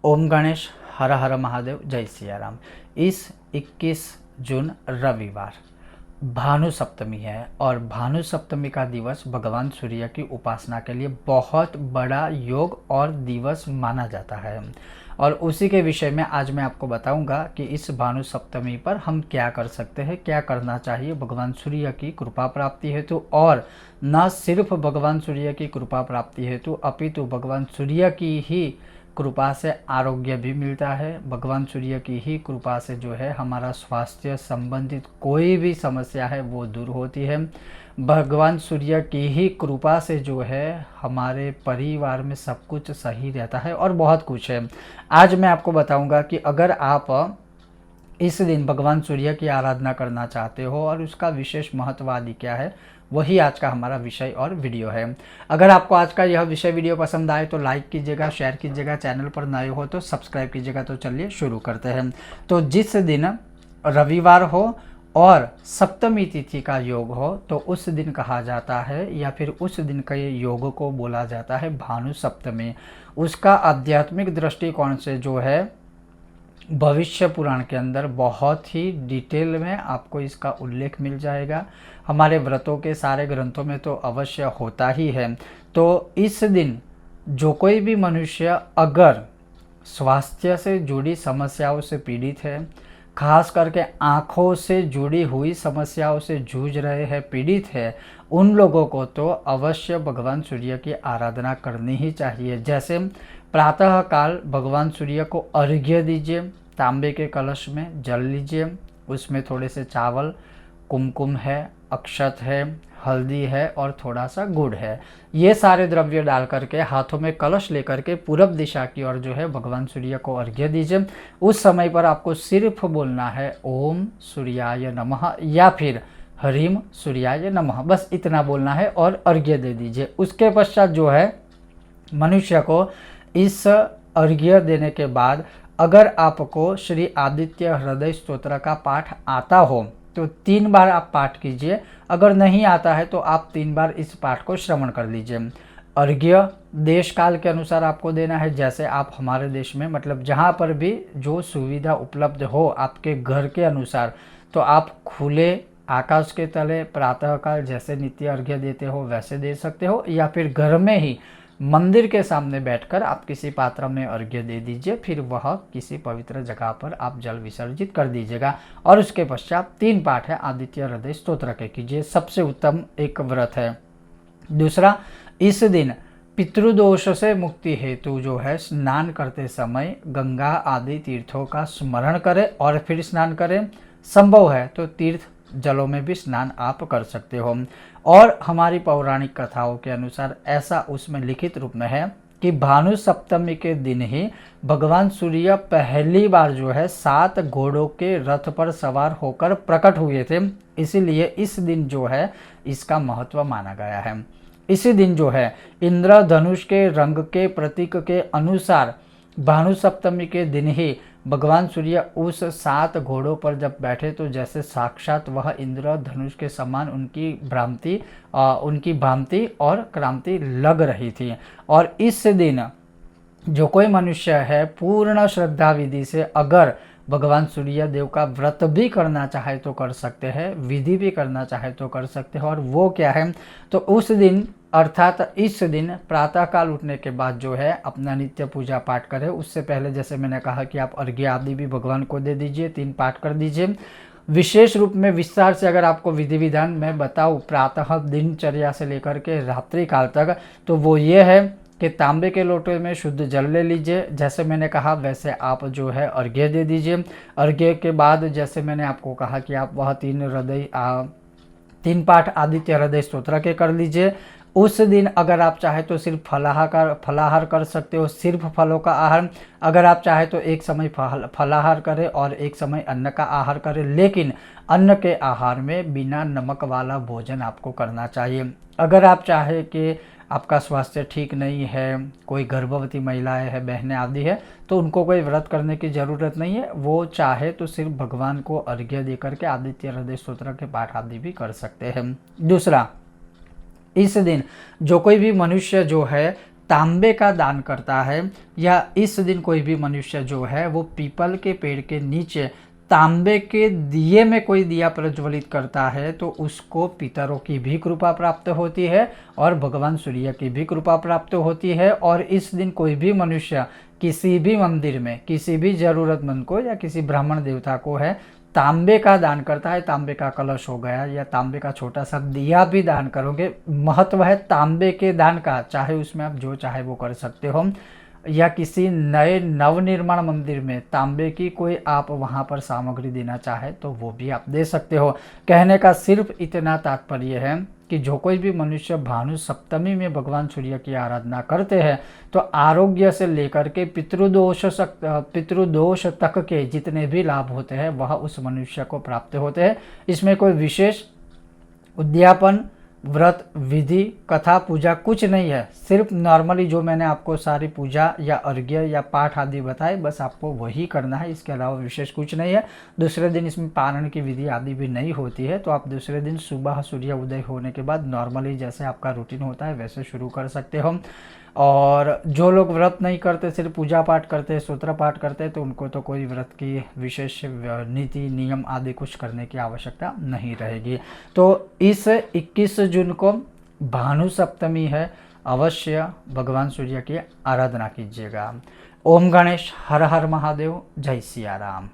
ओम गणेश, हर हर महादेव, जय सिया राम। इस 21 जून रविवार भानु सप्तमी है और भानु सप्तमी का दिवस भगवान सूर्य की उपासना के लिए बहुत बड़ा योग और दिवस माना जाता है। और उसी के विषय में आज मैं आपको बताऊंगा कि इस भानु सप्तमी पर हम क्या कर सकते हैं, क्या करना चाहिए भगवान सूर्य की कृपा प्राप्ति हेतु। और न सिर्फ भगवान सूर्य की कृपा प्राप्ति हेतु अपितु भगवान सूर्य की ही कृपा से आरोग्य भी मिलता है। भगवान सूर्य की ही कृपा से जो है हमारा स्वास्थ्य संबंधित कोई भी समस्या है वो दूर होती है। भगवान सूर्य की ही कृपा से जो है हमारे परिवार में सब कुछ सही रहता है और बहुत कुछ है। आज मैं आपको बताऊंगा कि अगर आप इस दिन भगवान सूर्य की आराधना करना चाहते हो और उसका विशेष महत्व आदि क्या है, वही आज का हमारा विषय और वीडियो है। अगर आपको आज का यह विषय वीडियो पसंद आए तो लाइक कीजिएगा, शेयर कीजिएगा, चैनल पर नए हो तो सब्सक्राइब कीजिएगा। तो चलिए शुरू करते हैं। तो जिस दिन रविवार हो और सप्तमी तिथि का योग हो तो उस दिन कहा जाता है या फिर उस दिन के योग को बोला जाता है भानु सप्तमी। उसका आध्यात्मिक दृष्टिकोण से जो है भविष्य पुराण के अंदर बहुत ही डिटेल में आपको इसका उल्लेख मिल जाएगा। हमारे व्रतों के सारे ग्रंथों में तो अवश्य होता ही है। तो इस दिन जो कोई भी मनुष्य अगर स्वास्थ्य से जुड़ी समस्याओं से पीड़ित है, खास करके आँखों से जुड़ी हुई समस्याओं से जूझ रहे हैं, पीड़ित है, उन लोगों को तो अवश्य भगवान सूर्य की आराधना करनी ही चाहिए। जैसे प्रातः काल भगवान सूर्य को अर्घ्य दीजिए, तांबे के कलश में जल लीजिए, उसमें थोड़े से चावल, कुमकुम है, अक्षत है, हल्दी है और थोड़ा सा गुड़ है, ये सारे द्रव्य डाल करके हाथों में कलश लेकर के पूरब दिशा की ओर जो है भगवान सूर्य को अर्घ्य दीजिए। उस समय पर आपको सिर्फ बोलना है ओम सूर्याय नमः या फिर हरिम सूर्याय नमः, बस इतना बोलना है और अर्घ्य दे दीजिए। उसके पश्चात जो है मनुष्य को इस अर्घ्य देने के बाद अगर आपको श्री आदित्य हृदय स्तोत्र का पाठ आता हो तो 3 बार आप पाठ कीजिए। अगर नहीं आता है तो आप 3 बार इस पाठ को श्रवण कर लीजिए। अर्घ्य देश काल के अनुसार आपको देना है। जैसे आप हमारे देश में मतलब जहाँ पर भी जो सुविधा उपलब्ध हो आपके घर के अनुसार, तो आप खुले आकाश के तले प्रातःकाल जैसे नित्य अर्घ्य देते हो वैसे दे सकते हो, या फिर घर में ही मंदिर के सामने बैठकर आप किसी पात्र में अर्घ्य दे दीजिए। फिर वह किसी पवित्र जगह पर आप जल विसर्जित कर दीजिएगा। और उसके पश्चात 3 पाठ है आदित्य हृदय स्तोत्र के कीजिए, सबसे उत्तम एक व्रत है। दूसरा, इस दिन पितृदोष से मुक्ति हेतु जो है स्नान करते समय गंगा आदि तीर्थों का स्मरण करें और फिर स्नान करें। संभव है तो तीर्थ जलों में भी स्नान आप कर सकते हो। और हमारी पौराणिक कथाओं के अनुसार ऐसा उसमें लिखित रूप में है कि भानु सप्तमी के दिन ही भगवान सूर्य पहली बार जो है 7 घोड़ों के रथ पर सवार होकर प्रकट हुए थे। इसीलिए इस दिन जो है इसका महत्व माना गया है। इसी दिन जो है इंद्रधनुष के रंग के प्रतीक के अनुसार भानु सप्तमी के दिन ही भगवान सूर्य उस 7 घोड़ों पर जब बैठे तो जैसे साक्षात वह इंद्रधनुष के समान उनकी भांति और क्रांति लग रही थी। और इस दिन जो कोई मनुष्य है पूर्ण श्रद्धा विधि से अगर भगवान सूर्य देव का व्रत भी करना चाहे तो कर सकते हैं, विधि भी करना चाहे तो कर सकते हैं। और वो क्या है, तो उस दिन अर्थात इस दिन प्रातःकाल उठने के बाद जो है अपना नित्य पूजा पाठ करें। उससे पहले जैसे मैंने कहा कि आप अर्घ्य आदि भी भगवान को दे दीजिए, 3 पाठ कर दीजिए। विशेष रूप में विस्तार से अगर आपको विधि विधान मैं बताऊँ प्रातः दिनचर्या से लेकर के रात्रि काल तक, तो वो ये है कि तांबे के लोटे में शुद्ध जल ले लीजिए, जैसे मैंने कहा वैसे आप जो है अर्घ्य दे दीजिए। अर्घ्य के बाद जैसे मैंने आपको कहा कि आप वह 3 पाठ आदित्य हृदय स्तोत्र के कर लीजिए। उस दिन अगर आप चाहे तो सिर्फ फलाहार कर सकते हो, सिर्फ फलों का आहार। अगर आप चाहे तो एक समय फलाहार करें और एक समय अन्न का आहार करें, लेकिन अन्न के आहार में बिना नमक वाला भोजन आपको करना चाहिए। अगर आप चाहे कि आपका स्वास्थ्य ठीक नहीं है, कोई गर्भवती महिलाएं हैं, बहनें आदि है, तो उनको कोई व्रत करने की ज़रूरत नहीं है। वो चाहे तो सिर्फ भगवान को अर्घ्य दे करके आदित्य हृदय स्तोत्र के पाठ आदि भी कर सकते हैं। दूसरा, इस दिन जो कोई भी मनुष्य जो है तांबे का दान करता है, या इस दिन कोई भी मनुष्य जो है वो पीपल के पेड़ के नीचे तांबे के दिए में कोई दिया प्रज्वलित करता है, तो उसको पितरों की भी कृपा प्राप्त होती है और भगवान सूर्य की भी कृपा प्राप्त होती है। और इस दिन कोई भी मनुष्य किसी भी मंदिर में किसी भी जरूरतमंद को या किसी ब्राह्मण देवता को है तांबे का दान करता है, तांबे का कलश हो गया या तांबे का छोटा सा दिया भी दान करोगे, महत्व है तांबे के दान का, चाहे उसमें आप जो चाहे वो कर सकते हो। या किसी नए नवनिर्माण मंदिर में तांबे की कोई आप वहाँ पर सामग्री देना चाहे तो वो भी आप दे सकते हो। कहने का सिर्फ इतना तात्पर्य है कि जो कोई भी मनुष्य भानु सप्तमी में भगवान सूर्य की आराधना करते हैं तो आरोग्य से लेकर के पितृदोष तक के जितने भी लाभ होते हैं वह उस मनुष्य को प्राप्त होते हैं। इसमें कोई विशेष उद्यापन, व्रत, विधि, कथा, पूजा कुछ नहीं है। सिर्फ नॉर्मली जो मैंने आपको सारी पूजा या अर्घ्य या पाठ आदि बताए बस आपको वही करना है, इसके अलावा विशेष कुछ नहीं है। दूसरे दिन इसमें पारण की विधि आदि भी नहीं होती है, तो आप दूसरे दिन सुबह सूर्य उदय होने के बाद नॉर्मली जैसे आपका रूटीन होता है वैसे शुरू कर सकते हो। और जो लोग व्रत नहीं करते, सिर्फ पूजा पाठ करते हैं, सूत्र पाठ करते हैं, तो उनको तो कोई व्रत की विशेष नीति नियम आदि कुछ करने की आवश्यकता नहीं रहेगी। तो इस 21 जून को भानु सप्तमी है, अवश्य भगवान सूर्य की आराधना कीजिएगा। ओम गणेश, हर हर महादेव, जय सिया राम।